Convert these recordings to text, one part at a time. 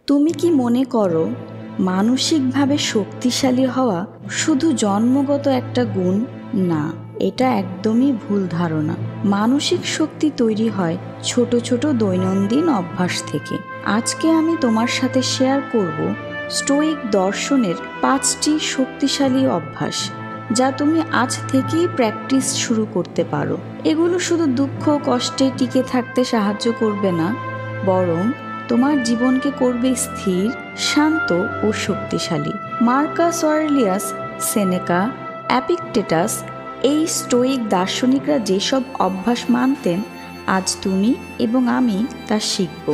তুমি কি মনে করো মানসিকভাবে শক্তিশালী হওয়া শুধু জন্মগত একটা গুণ? না, এটা একদমই ভুল ধারণা। মানসিক শক্তি তৈরি হয় ছোট ছোট দৈনন্দিন অভ্যাস থেকে। আজকে আমি তোমার সাথে শেয়ার করব স্টোয়িক দর্শনের 5টি শক্তিশালী অভ্যাস, যা তুমি আজ থেকেই প্র্যাকটিস শুরু করতে পারো। এগুলো শুধু দুঃখ কষ্টে টিকে থাকতে সাহায্য করবে না, বরং তোমার জীবনকে করবে স্থির, শান্ত ও শক্তিশালী। মার্কাস অরেলিয়াস, সেনেকা, এপিকটেটাস, এই স্টোয়িক দার্শনিকরা যেসব অভ্যাস মানতেন, আজ তুমি এবং আমি তা শিখব।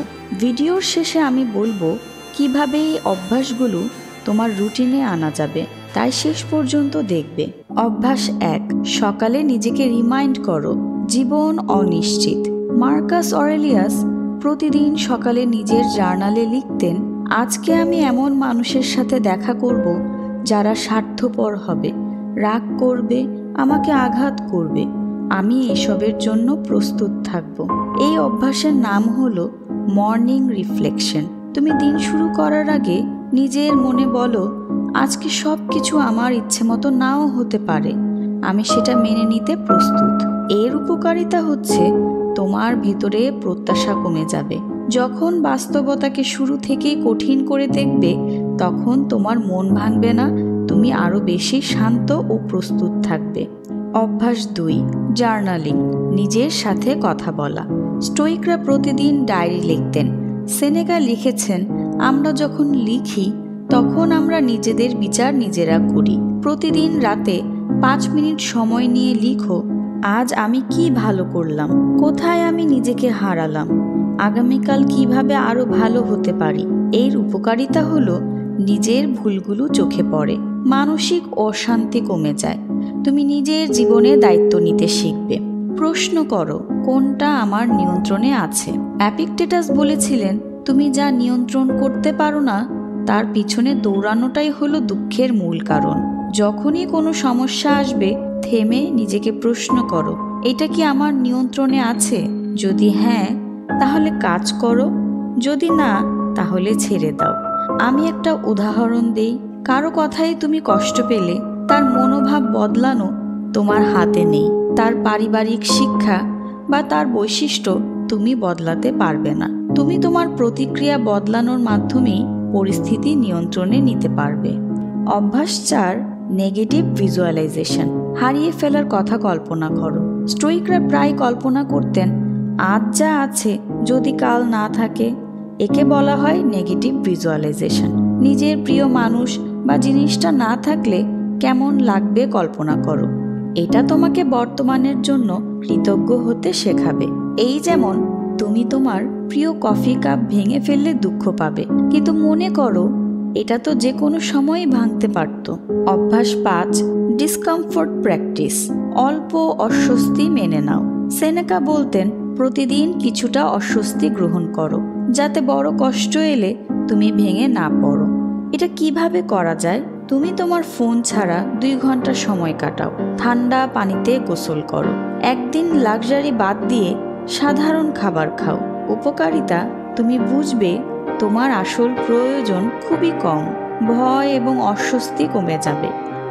ভিডিওর শেষে আমি বলবো কিভাবে এই অভ্যাসগুলো তোমার রুটিনে আনা যাবে, তাই শেষ পর্যন্ত দেখবে। অভ্যাস 1, সকালে নিজেকে রিমাইন্ড করো, জীবন অনিশ্চিত। মার্কাস অরেলিয়াস প্রতিদিন সকালে নিজের জার্নালে লিখতেন, আজকে আমি এমন মানুষের সাথে দেখা করব যারা স্বার্থপর হবে, রাগ করবে, আমাকে আঘাত করবে। আমি এসবের জন্য প্রস্তুত থাকব। এই অভ্যাসের নাম হলো মর্নিং রিফ্লেকশন। তুমি দিন শুরু করার আগে নিজের মনে বলো, আজকে সব কিছু আমার ইচ্ছে মতো নাও হতে পারে, আমি সেটা মেনে নিতে প্রস্তুত। এর উপকারিতা হচ্ছে তোমার ভিতরে প্রত্যাশা কমে যাবে। যখন বাস্তবতাকে শুরু থেকেই কঠিন করে দেখবে, তখন তোমার মন ভাঙবে না, তুমি আরো বেশি শান্ত ও প্রস্তুত থাকবে। অভ্যাস 2, জার্নালিং, নিজের সাথে কথা বলা। স্টোয়িকরা প্রতিদিন ডায়েরি লিখতেন। সেনেকা লিখেছেন, আমরা যখন লিখি তখন আমরা নিজেদের বিচার নিজেরা করি। প্রতিদিন রাতে 5 মিনিট সময় নিয়ে লিখো, আজ আমি কি ভালো করলাম, কোথায় আমি নিজেকে হারালাম, আগামীকাল কিভাবে আরো ভালো হতে পারি। এর উপকারিতা হলো নিজের ভুলগুলো চোখে পড়ে, মানসিক অশান্তি কমে যায়, তুমি নিজের জীবনে দায়িত্ব নিতে শিখবে। প্রশ্ন করো, কোনটা আমার নিয়ন্ত্রণে আছে? এপিকটেটাস বলেছিলেন, তুমি যা নিয়ন্ত্রণ করতে পারো না তার পিছনে দৌড়ানোটাই হলো দুঃখের মূল কারণ। যখনই কোনো সমস্যা আসবে, থেমে নিজেকে প্রশ্ন করো, এটা কি আমার নিয়ন্ত্রণে আছে? যদি হ্যাঁ, তাহলে কাজ করো, যদি না, তাহলে ছেড়ে দাও। আমি একটা উদাহরণ দেই, কারো কথাই তুমি কষ্ট পেলে তার মনোভাব বদলানো তোমার হাতে নেই। তার পারিবারিক শিক্ষা বা তার বৈশিষ্ট্য তুমি বদলাতে পারবে না। তুমি তোমার প্রতিক্রিয়া বদলানোর মাধ্যমেই পরিস্থিতি নিয়ন্ত্রণে নিতে পারবে। অভ্যাস 4, নেগেটিভ ভিজুয়ালাইজেশন, হারিয়ে ফেলার কথা কল্পনা করো। স্টোয়িকরা প্রায় কল্পনা করতেন, আজ যা আছে যদি কাল না থাকে। একে বলা হয় নেগেটিভ ভিজুয়ালাইজেশন। নিজের প্রিয় মানুষ বা জিনিসটা না থাকলে কেমন লাগবে কল্পনা করো। এটা তোমাকে বর্তমানের জন্য কৃতজ্ঞ হতে শেখাবে। এই যেমন তুমি তোমার প্রিয় কফি কাপ ভেঙে ফেললে দুঃখ পাবে, কিন্তু মনে করো এটা তো যে কোনো সময়ই ভাঙতে পারত। অভ্যাস 5, ডিসকমফোর্ট প্র্যাকটিস, অল্প অস্বস্তি মেনে নাও। সেনেকা বলতেন, প্রতিদিন কিছুটা অস্বস্তি গ্রহণ করো, যাতে বড় কষ্ট এলে তুমি ভেঙে না পড়ো। এটা কিভাবে করা যায়? তুমি তোমার ফোন ছাড়া 2 ঘন্টা সময় কাটাও, ঠান্ডা পানিতে গোসল করো, একদিন লাক্সারি বাদ দিয়ে সাধারণ খাবার খাও। উপকারিতা, তুমি বুঝবে তোমার আসল প্রয়োজন খুবই কম, ভয় এবং অস্বস্তি কমে যাবে,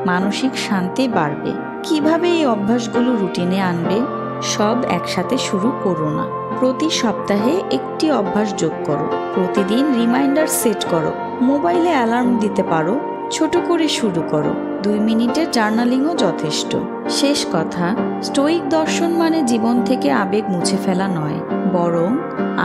মানসিক শান্তি বাড়বে। কিভাবে এই অভ্যাসগুলো রুটিনে আনবে? সব একসাথে শুরু করো না, প্রতি সপ্তাহে একটি অভ্যাস যোগ করো। প্রতিদিন রিমাইন্ডার সেট করো, মোবাইলে অ্যালার্ম দিতে পারো। ছোট করে শুরু করো, 2 মিনিটের জার্নালিংও যথেষ্ট। শেষ কথা, স্টোয়িক দর্শন মানে জীবন থেকে আবেগ মুছে ফেলা নয়, বরং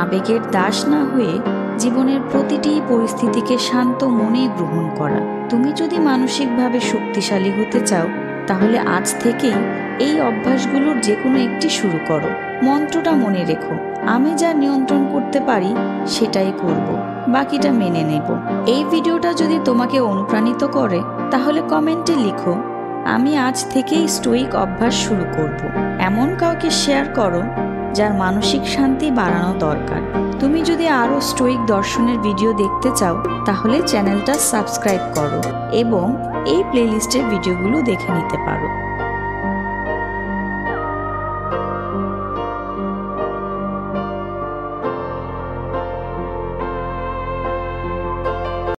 আবেগের দাস না হয়ে জীবনের প্রতিটি পরিস্থিতিকে শান্ত মনে গ্রহণ করা। তুমি যদি মানসিকভাবে শক্তিশালী হতে চাও, তাহলে আজ থেকেই এই অভ্যাসগুলোর যে কোনো একটি শুরু করো। মন্ত্রটা মনে রেখো, আমি যা নিয়ন্ত্রণ করতে পারি সেটাই করব, বাকিটা মেনে নেব। এই ভিডিওটা যদি তোমাকে অনুপ্রাণিত করে, তাহলে কমেন্টে লিখো, আমি আজ থেকেই স্টোয়িক অভ্যাস শুরু করব। এমন কাউকে শেয়ার করো যার মানসিক শান্তি বাড়ানো দরকার। তুমি যদি আরও স্টোয়িক দর্শনের ভিডিও দেখতে চাও, তাহলে চ্যানেলটা সাবস্ক্রাইব করো এবং এই প্লেলিস্টের ভিডিওগুলো দেখে নিতে পারো।